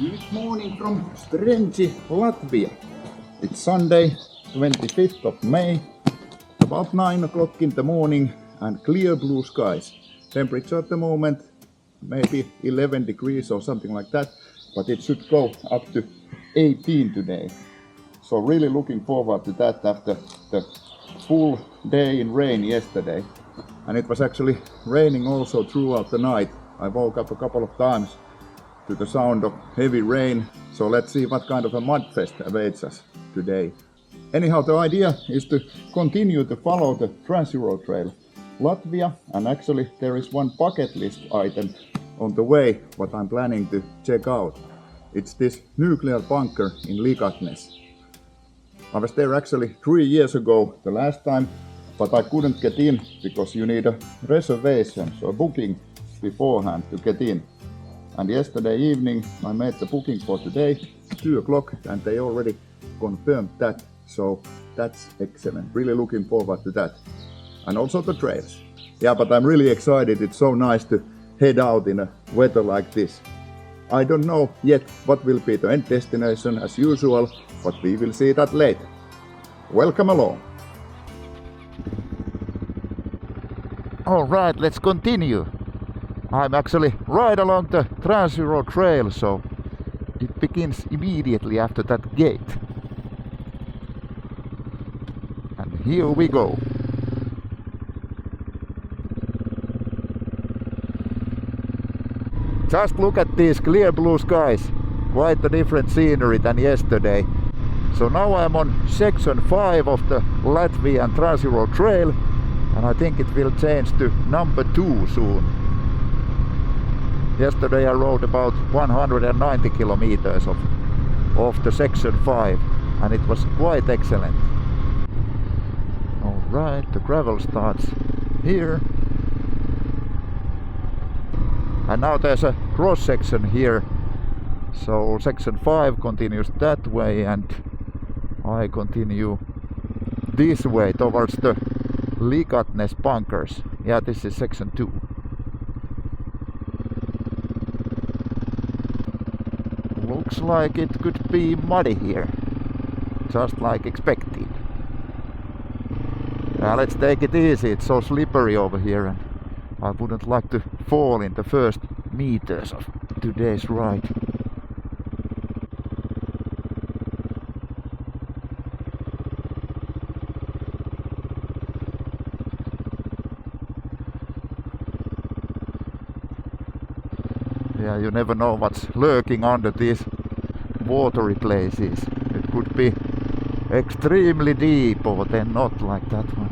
Good morning from Strenči, Latvia. It's Sunday, 25th of May, about 9 o'clock in the morning and clear blue skies. Temperature at the moment maybe 11 degrees or something like that, but it should go up to 18 today. So really looking forward to that after the full day in rain yesterday. And it was actually raining also throughout the night. I woke up a couple of times to the sound of heavy rain, so let's see what kind of a mudfest awaits us today. Anyhow, the idea is to continue to follow the Trans Euro Trail Latvia, and actually there is one bucket list item on the way what I'm planning to check out. It's this nuclear bunker in Ligatnes. I was there actually 3 years ago the last time, but I couldn't get in because you need a reservation, so a booking beforehand to get in. And yesterday evening I made the booking for today, 2 o'clock, and they already confirmed that. So that's excellent. Really looking forward to that. And also the trails. Yeah, but I'm really excited. It's so nice to head out in a weather like this. I don't know yet what will be the end destination as usual, but we will see that later. Welcome along. Alright, let's continue. I'm actually right along the Trans Euro Trail, so it begins immediately after that gate. And here we go. Just look at these clear blue skies. Quite a different scenery than yesterday. So now I'm on section 5 of the Latvian Trans Euro Trail, and I think it will change to number 2 soon. Yesterday I rode about 190 kilometers of the section 5, and it was quite excellent. Alright, the gravel starts here. And now there's a cross section here. So section 5 continues that way and I continue this way towards the Ligatnes bunkers. Yeah, this is section 2. Looks like it could be muddy here, just like expected. Let's take it easy, it's so slippery over here and I wouldn't like to fall in the first meters of today's ride. Yeah, you never know what's lurking under these watery places. It could be extremely deep or then not like that one.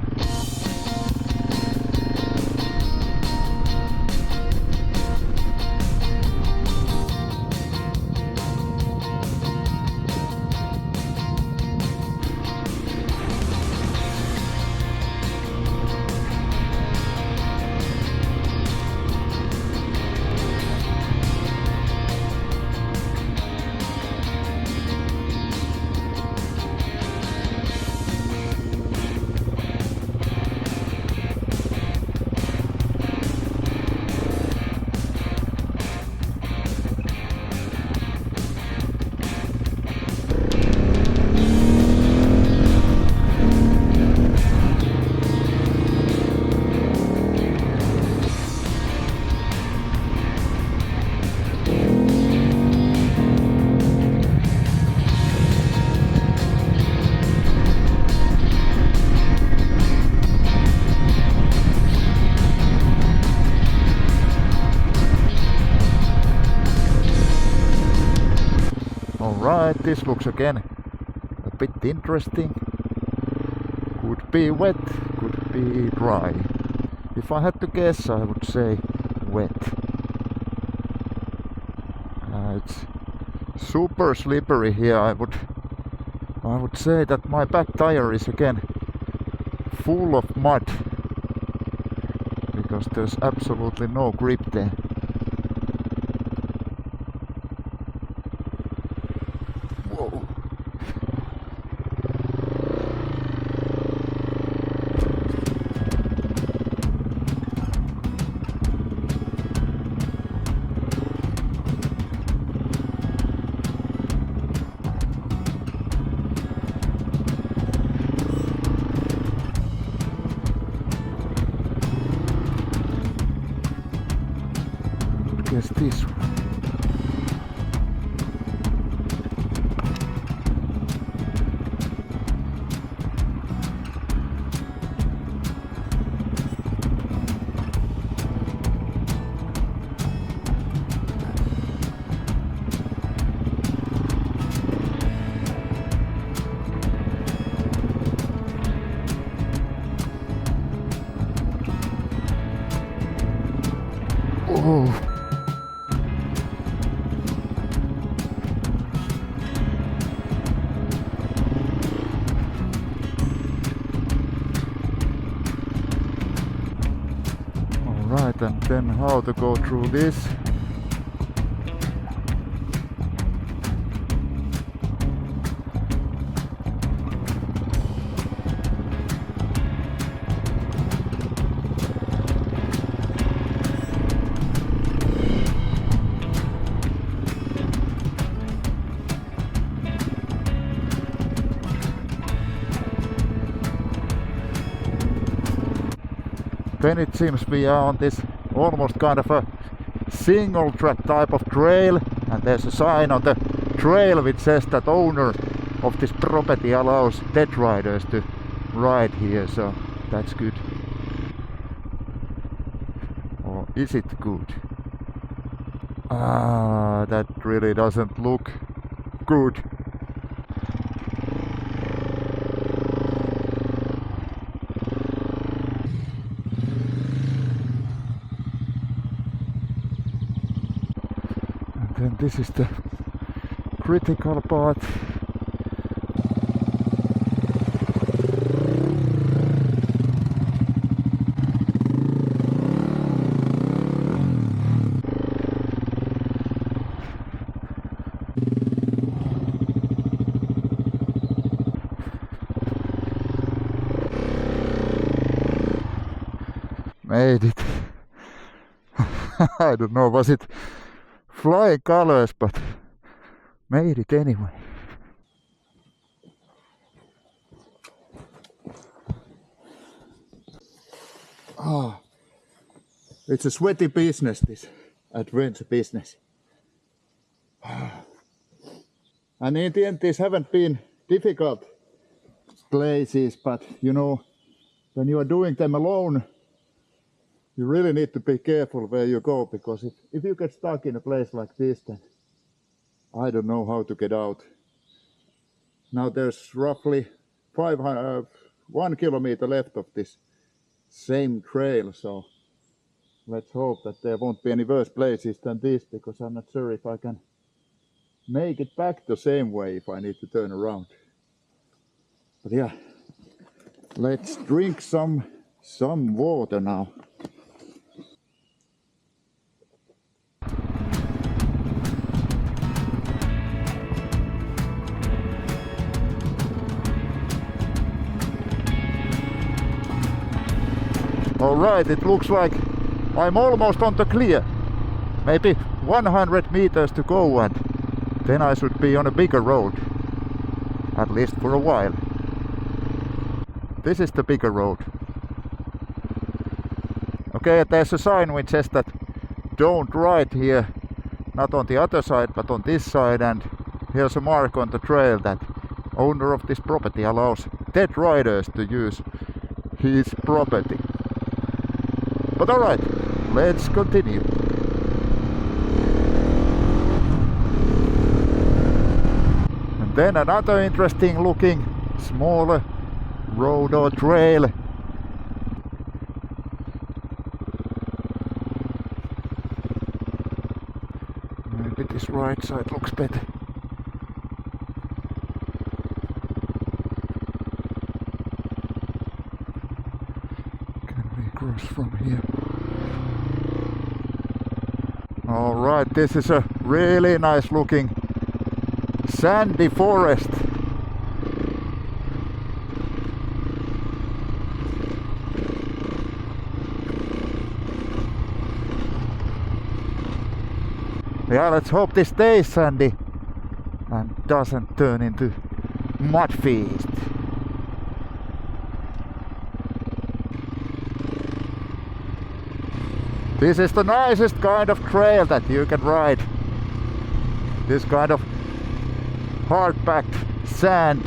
Alright, this looks again a bit interesting. Could be wet, could be dry. If I had to guess, I would say wet. It's super slippery here. I would say that my back tire is again full of mud because there's absolutely no grip there. and then how to go through this. Then it seems we are on this almost kind of a single track type of trail, and there's a sign on the trail which says that owner of this property allows TET riders to ride here, so that's good. Or is it good? That really doesn't look good. And this is the critical part. Made it. I don't know, was it flying colors, but made it anyway. It's a sweaty business, this adventure business. And in the end, these haven't been difficult places, but you know, when you are doing them alone, you really need to be careful where you go, because if you get stuck in a place like this, then I don't know how to get out. Now there's roughly 1 kilometer left of this same trail, so let's hope that there won't be any worse places than this, because I'm not sure if I can make it back the same way if I need to turn around. But yeah, let's drink some water now. Alright, it looks like I'm almost on the clear. Maybe 100 meters to go, and then I should be on a bigger road. At least for a while. This is the bigger road. Okay, there's a sign which says that don't ride here. Not on the other side, but on this side, and here's a mark on the trail that owner of this property allows TET riders to use his property. But alright, let's continue. And then another interesting looking smaller road or trail. Maybe this right side looks better. Cross from here. Alright, this is a really nice looking sandy forest. Yeah, let's hope this stays sandy and doesn't turn into mud feast. This is the nicest kind of trail that you can ride. This kind of hard-packed sand.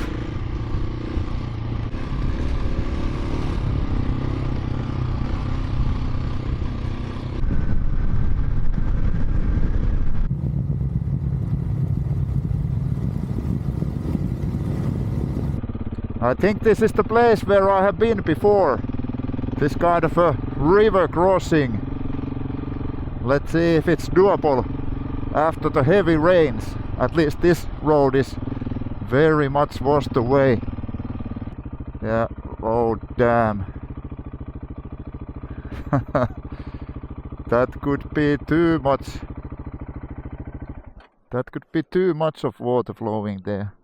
I think this is the place where I have been before. This kind of a river crossing. Let's see if it's doable after the heavy rains. At least this road is very much washed away. Yeah, oh damn. That could be too much. That could be too much of water flowing there.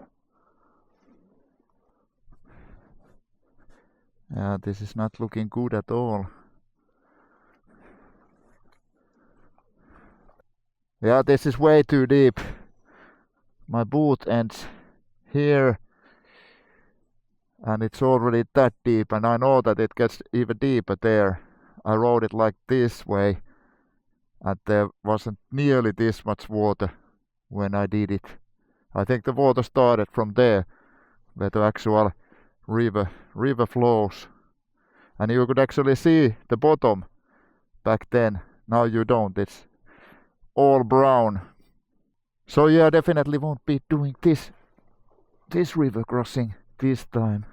Yeah, this is not looking good at all. Yeah, this is way too deep. My boot ends here. And it's already that deep, and I know that it gets even deeper there. I rode it like this way, and there wasn't nearly this much water when I did it. I think the water started from there, where the actual river flows. And you could actually see the bottom back then. Now you don't, it's all brown. So yeah, definitely won't be doing this river crossing this time.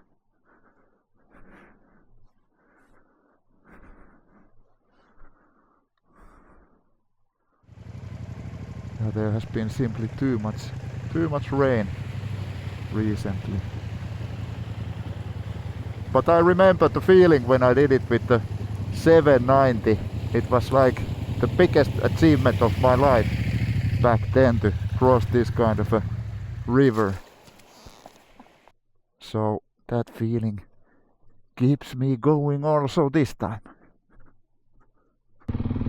Yeah, there has been simply too much rain recently. But I remember the feeling when I did it with the 790. It was like the biggest achievement of my life back then to cross this kind of a river. So that feeling keeps me going also this time.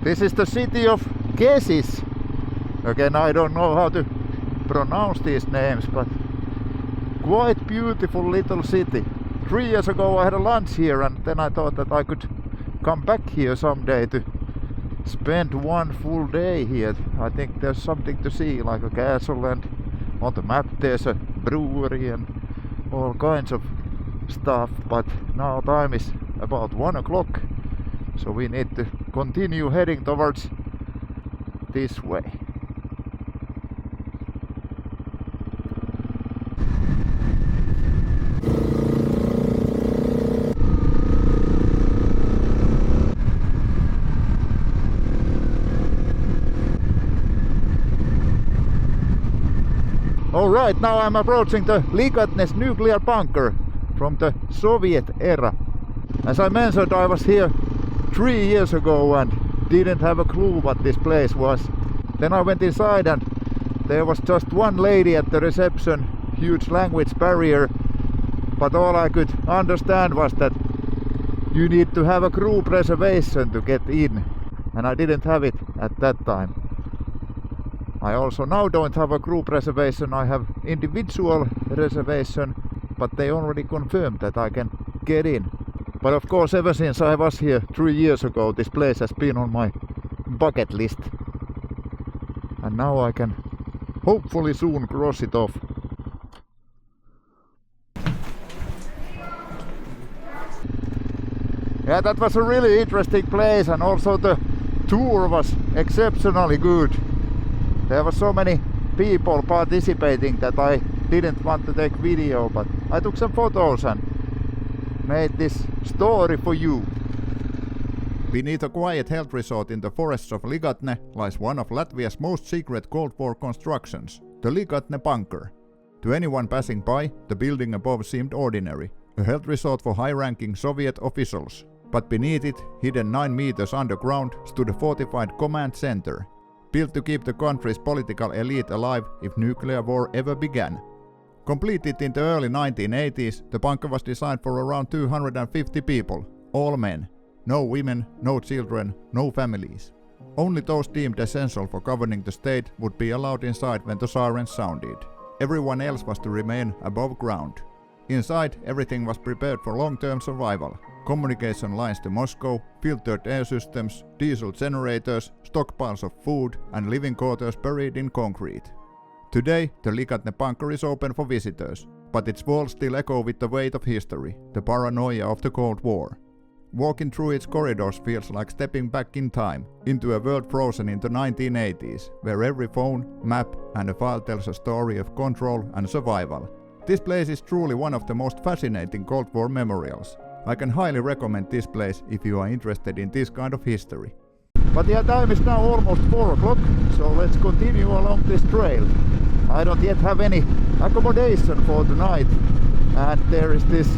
This is the city of Kesis. Again, I don't know how to pronounce these names, but quite beautiful little city. 3 years ago I had a lunch here, and then I thought that I could come back here someday to spend one full day here. I think there's something to see, like a castle, and on the map there's a brewery and all kinds of stuff. But now time is about 1 o'clock, so we need to continue heading towards this way. Alright, now I'm approaching the Ligatnes nuclear bunker from the Soviet era. As I mentioned, I was here 3 years ago and didn't have a clue what this place was. Then I went inside and there was just one lady at the reception, huge language barrier, but all I could understand was that you need to have a group reservation to get in, and I didn't have it at that time. I also now don't have a group reservation, I have individual reservation, but they already confirmed that I can get in. But of course, ever since I was here 3 years ago, this place has been on my bucket list. And now I can hopefully soon cross it off. Yeah, that was a really interesting place, and also the tour was exceptionally good. There were so many people participating that I didn't want to take video, but I took some photos and made this story for you. Beneath a quiet health resort in the forests of Ligatne lies one of Latvia's most secret Cold War constructions, the Ligatne bunker. To anyone passing by, the building above seemed ordinary, a health resort for high-ranking Soviet officials. But beneath it, hidden 9 meters underground, stood a fortified command center, built to keep the country's political elite alive if nuclear war ever began. Completed in the early 1980s, the bunker was designed for around 250 people, all men. No women, no children, no families. Only those deemed essential for governing the state would be allowed inside when the sirens sounded. Everyone else was to remain above ground. Inside, everything was prepared for long-term survival. Communication lines to Moscow, filtered air systems, diesel generators, stockpiles of food, and living quarters buried in concrete. Today, the Ligatne bunker is open for visitors, but its walls still echo with the weight of history, the paranoia of the Cold War. Walking through its corridors feels like stepping back in time, into a world frozen in the 1980s, where every phone, map, and a file tells a story of control and survival. This place is truly one of the most fascinating Cold War memorials. I can highly recommend this place if you are interested in this kind of history. But the time is now almost 4 o'clock, so let's continue along this trail. I don't yet have any accommodation for the night, and there is this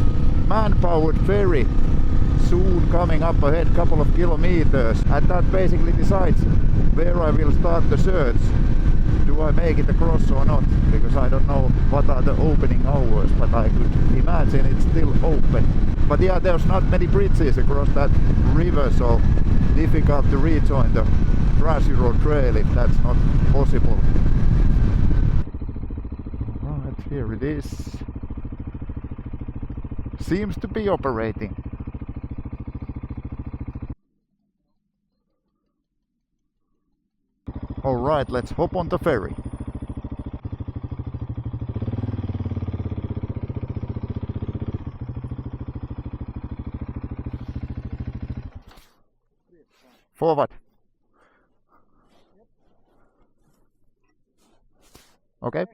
man-powered ferry soon coming up ahead, couple of kilometers, and that basically decides where I will start the search. Do I make it across or not? Because I don't know what are the opening hours, but I could imagine it's still open. But yeah, there's not many bridges across that river, so difficult to rejoin the Trans Euro Trail if that's not possible. Right, here it is. Seems to be operating. Alright, let's hop on the ferry. Forward. Okay.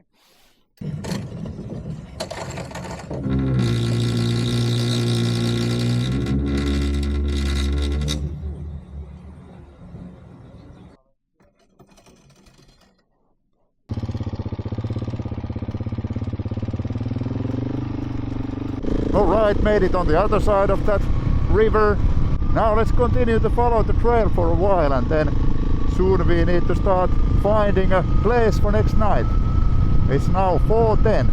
Alright, made it on the other side of that river. Now let's continue to follow the trail for a while, and then soon we need to start finding a place for next night. It's now 4:10.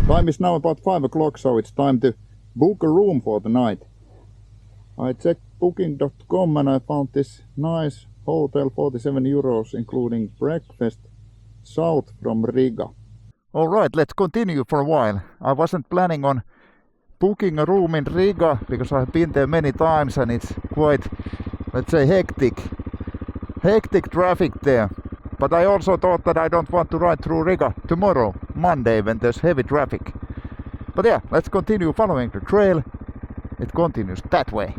Time is now about 5 o'clock, so it's time to book a room for the night. I checked booking.com and I found this nice hotel, 47 euros, including breakfast, south from Riga. Alright, let's continue for a while. I wasn't planning on booking a room in Riga because I've been there many times and it's quite, let's say, hectic traffic there. But I also thought that I don't want to ride through Riga tomorrow, Monday, when there's heavy traffic. But yeah, let's continue following the trail. It continues that way.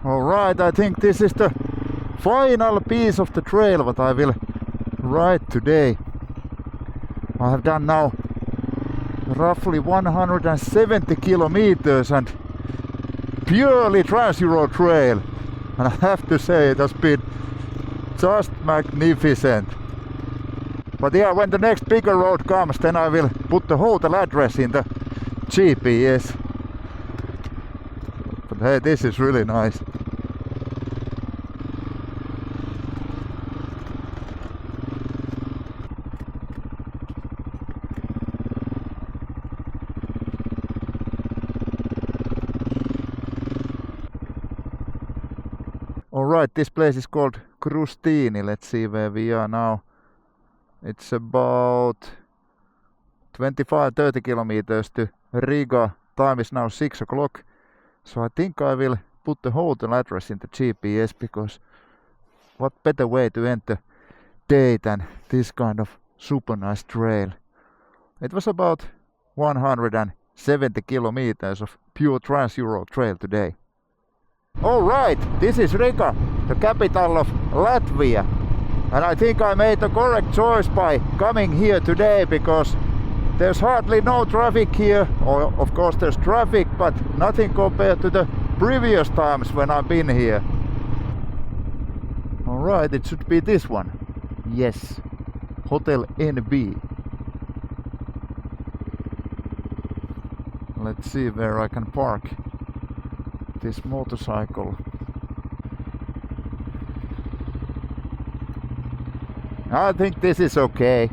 Alright, I think this is the final piece of the trail that I will ride today. I have done now roughly 170 kilometers and purely Trans Euro Trail. And I have to say it has been just magnificent. But yeah, when the next bigger road comes, then I will put the hotel address in the GPS. But hey, this is really nice. Alright, this place is called Krustini. Let's see where we are now. It's about 25-30 kilometers to Riga. Time is now 6 o'clock. So I think I will put the hotel address in the GPS, because what better way to end the day than this kind of super nice trail. It was about 170 kilometers of pure Trans Euro Trail today. Alright, this is Riga, the capital of Latvia. And I think I made the correct choice by coming here today, because there's hardly no traffic here. Or of course there's traffic, but nothing compared to the previous times when I've been here. Alright, it should be this one. Yes. Hotel NB. Let's see where I can park this motorcycle. I think this is okay.